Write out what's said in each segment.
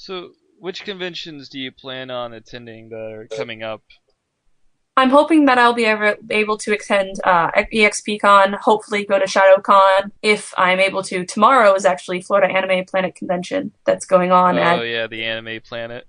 So, which conventions do you plan on attending that are coming up? I'm hoping that I'll be able to attend EXPCon, hopefully go to ShadowCon if I'm able to. Tomorrow is actually Florida Anime Planet Convention that's going on Oh at. yeah, the Anime Planet.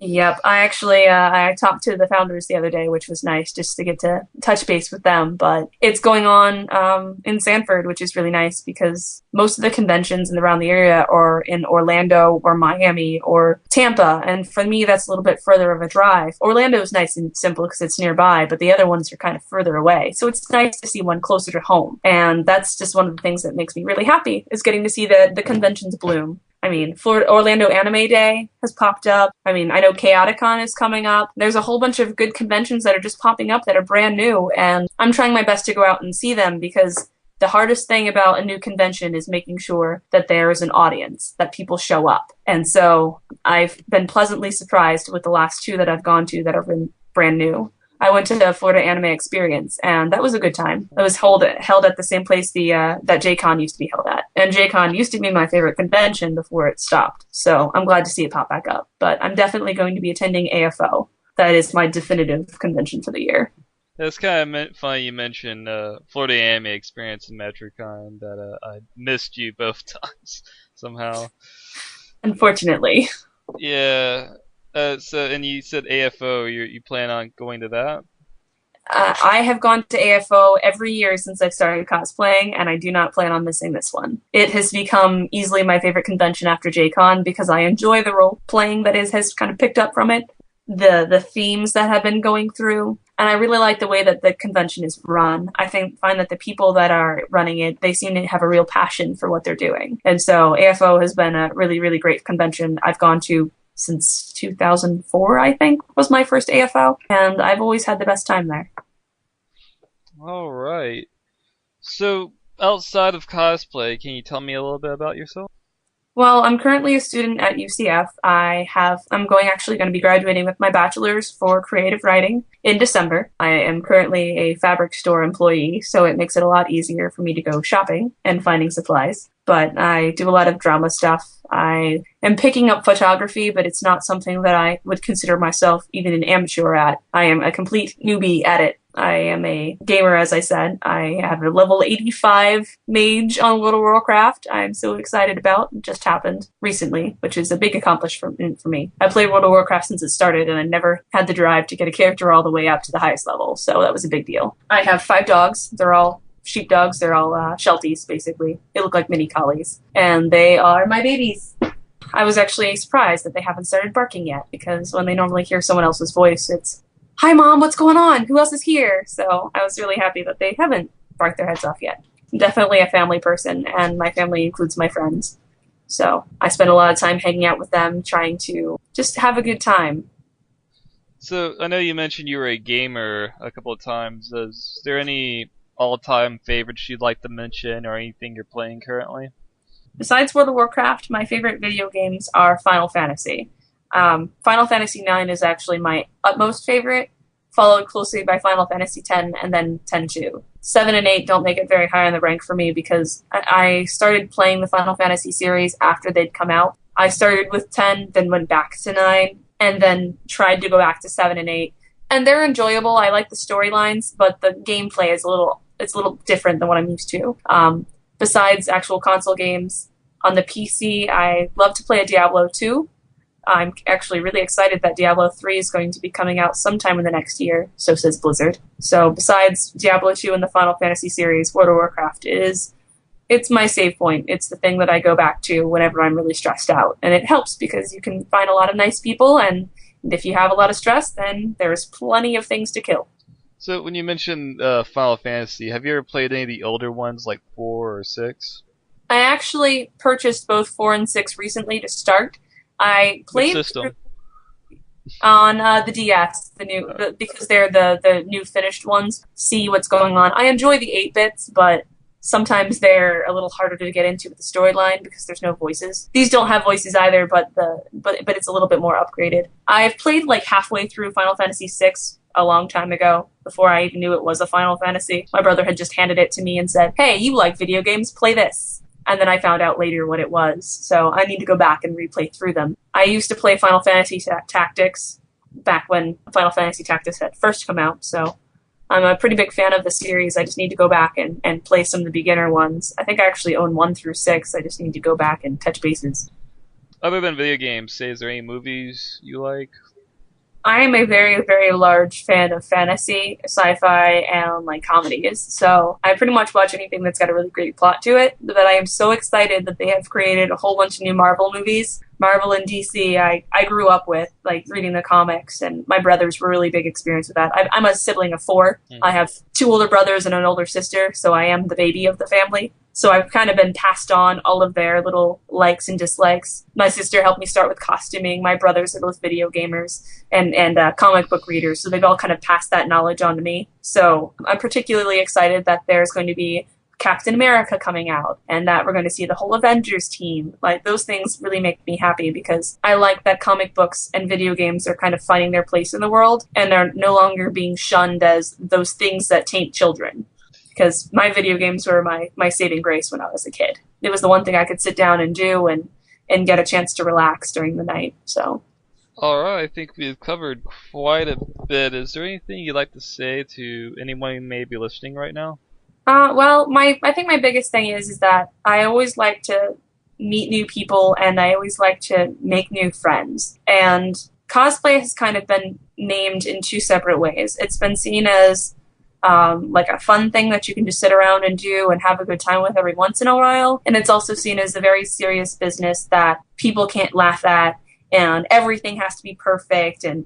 Yep, I actually I talked to the founders the other day, which was nice just to get to touch base with them. But it's going on in Sanford, which is really nice because most of the conventions in around the area are in Orlando or Miami or Tampa, and for me that's a little bit further of a drive. Orlando is nice and simple because it's nearby, but the other ones are kind of further away. So it's nice to see one closer to home, and that's just one of the things that makes me really happy is getting to see the conventions bloom. I mean, Florida Orlando Anime Day has popped up. I mean, I know Chaoticon is coming up. There's a whole bunch of good conventions that are just popping up that are brand new, and I'm trying my best to go out and see them because the hardest thing about a new convention is making sure that there is an audience, that people show up. And so I've been pleasantly surprised with the last two that I've gone to that have been brand new. I went to the Florida Anime Experience, and that was a good time. It was held at the same place that JCon used to be held at, and JCon used to be my favorite convention before it stopped. So I'm glad to see it pop back up. But I'm definitely going to be attending AFO. That is my definitive convention for the year. That's kind of funny you mentioned Florida Anime Experience and Metricon. That I missed you both times somehow. Unfortunately. Yeah. And you said AFO. You plan on going to that? I have gone to AFO every year since I've started cosplaying, and I do not plan on missing this one. It has become easily my favorite convention after JCon because I enjoy the role playing that has kind of picked up from it, the themes that have been going through, and I really like the way that the convention is run. I find that the people that are running it, they seem to have a real passion for what they're doing, and so AFO has been a really, really great convention. I've gone to since 2004, I think, was my first AFO, and I've always had the best time there. All right. So, outside of cosplay, can you tell me a little bit about yourself? Well, I'm currently a student at UCF. I'm going to be graduating with my bachelor's for creative writing in December. I am currently a fabric store employee, so it makes it a lot easier for me to go shopping and finding supplies. But I do a lot of drama stuff. I am picking up photography, but it's not something that I would consider myself even an amateur at. I am a complete newbie at it. I am a gamer, as I said. I have a level 85 mage on World of Warcraft. I'm so excited about. It just happened recently, which is a big accomplishment for me. I played World of Warcraft since it started, and I never had the drive to get a character all the way up to the highest level, so that was a big deal. I have 5 dogs. They're all sheepdogs. They're all Shelties, basically. They look like mini collies, and they are my babies. I was actually surprised that they haven't started barking yet, because when they normally hear someone else's voice, it's "Hi, Mom, what's going on? Who else is here?" So I was really happy that they haven't barked their heads off yet. I'm definitely a family person, and my family includes my friends. So I spend a lot of time hanging out with them, trying to just have a good time. So, I know you mentioned you were a gamer a couple of times. Is there any all-time favorites you'd like to mention, or anything you're playing currently? Besides World of Warcraft, my favorite video games are Final Fantasy. Final Fantasy IX is actually my utmost favorite, followed closely by Final Fantasy X and then 10-2. 7 and 8 don't make it very high on the rank for me because I started playing the Final Fantasy series after they'd come out. I started with 10, then went back to 9, and then tried to go back to 7 and 8. And they're enjoyable. I like the storylines, but the gameplay is a little different than what I'm used to. Besides actual console games, on the PC, I love to play a Diablo 2. I'm actually really excited that Diablo 3 is going to be coming out sometime in the next year, so says Blizzard. So besides Diablo 2 and the Final Fantasy series, World of Warcraft it's my save point. It's the thing that I go back to whenever I'm really stressed out. And it helps because you can find a lot of nice people, and if you have a lot of stress, then there's plenty of things to kill. So, when you mentioned Final Fantasy, have you ever played any of the older ones, like 4 or 6? I actually purchased both 4 and 6 recently to start. I Which played system? on the DS, because they're the new finished ones. See what's going on. I enjoy the 8 bits, but sometimes they're a little harder to get into with the storyline because there's no voices. These don't have voices either, but it's a little bit more upgraded. I've played like halfway through Final Fantasy VI a long time ago, before I even knew it was a Final Fantasy. My brother had just handed it to me and said, "Hey, you like video games? Play this." and then I found out later what it was. So I need to go back and replay through them. I used to play Final Fantasy Tactics back when Final Fantasy Tactics had first come out, so I'm a pretty big fan of the series. I just need to go back and play some of the beginner ones. I think I actually own 1 through 6. I just need to go back and touch bases. Other than video games, say, is there any movies you like? I am a very, very large fan of fantasy, sci-fi, and like comedies. So I pretty much watch anything that's got a really great plot to it. But I am so excited that they have created a whole bunch of new Marvel movies. Marvel and DC, I grew up with, like, reading the comics, and my brothers were really big experience with that. I'm a sibling of 4. I have 2 older brothers and an older sister, so I am the baby of the family. So I've kind of been passed on all of their little likes and dislikes. My sister helped me start with costuming. My brothers are both video gamers and comic book readers, so they've all kind of passed that knowledge on to me. So I'm particularly excited that there's going to be Captain America coming out, and that we're going to see the whole Avengers team. Like, those things really make me happy because I like that comic books and video games are kind of finding their place in the world, and they're no longer being shunned as those things that taint children. Because my video games were my saving grace when I was a kid. It was the one thing I could sit down and do and get a chance to relax during the night. So, Alright, I think we've covered quite a bit. Is there anything you'd like to say to anyone who may be listening right now? well, I think my biggest thing is that I always like to meet new people, and I always like to make new friends. And cosplay has kind of been named in 2 separate ways. It's been seen as like a fun thing that you can just sit around and do and have a good time with every once in a while. And it's also seen as a very serious business that people can't laugh at, and everything has to be perfect, and,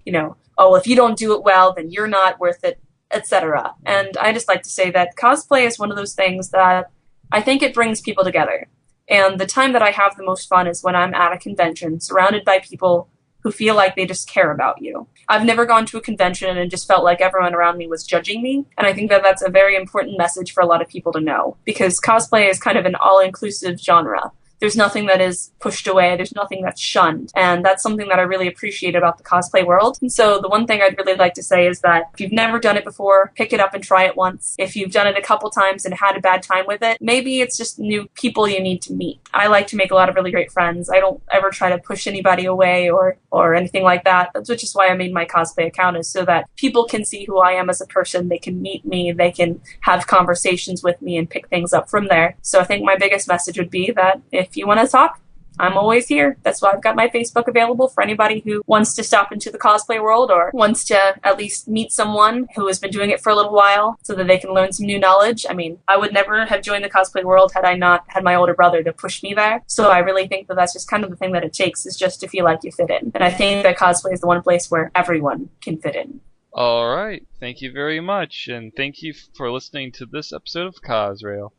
oh, if you don't do it well, then you're not worth it, etc. And I just like to say that cosplay is one of those things that I think it brings people together. And the time that I have the most fun is when I'm at a convention surrounded by people who feel like they just care about you. I've never gone to a convention and just felt like everyone around me was judging me. And I think that that's a very important message for a lot of people to know, because cosplay is kind of an all-inclusive genre. There's nothing that is pushed away. There's nothing that's shunned. And that's something that I really appreciate about the cosplay world. And so the one thing I'd really like to say is that if you've never done it before, pick it up and try it once. If you've done it a couple times and had a bad time with it, maybe it's just new people you need to meet. I like to make a lot of really great friends. I don't ever try to push anybody away or anything like that. That's which is why I made my cosplay account, is so that people can see who I am as a person. They can meet me. They can have conversations with me and pick things up from there. So I think my biggest message would be that if you want to talk, I'm always here. That's why I've got my Facebook available for anybody who wants to stop into the cosplay world or wants to at least meet someone who has been doing it for a little while so that they can learn some new knowledge. I mean, I would never have joined the cosplay world had I not had my older brother to push me there. So I really think that that's just kind of the thing that it takes, is just to feel like you fit in. And I think that cosplay is the one place where everyone can fit in. Alright, thank you very much, and thank you for listening to this episode of CosRail.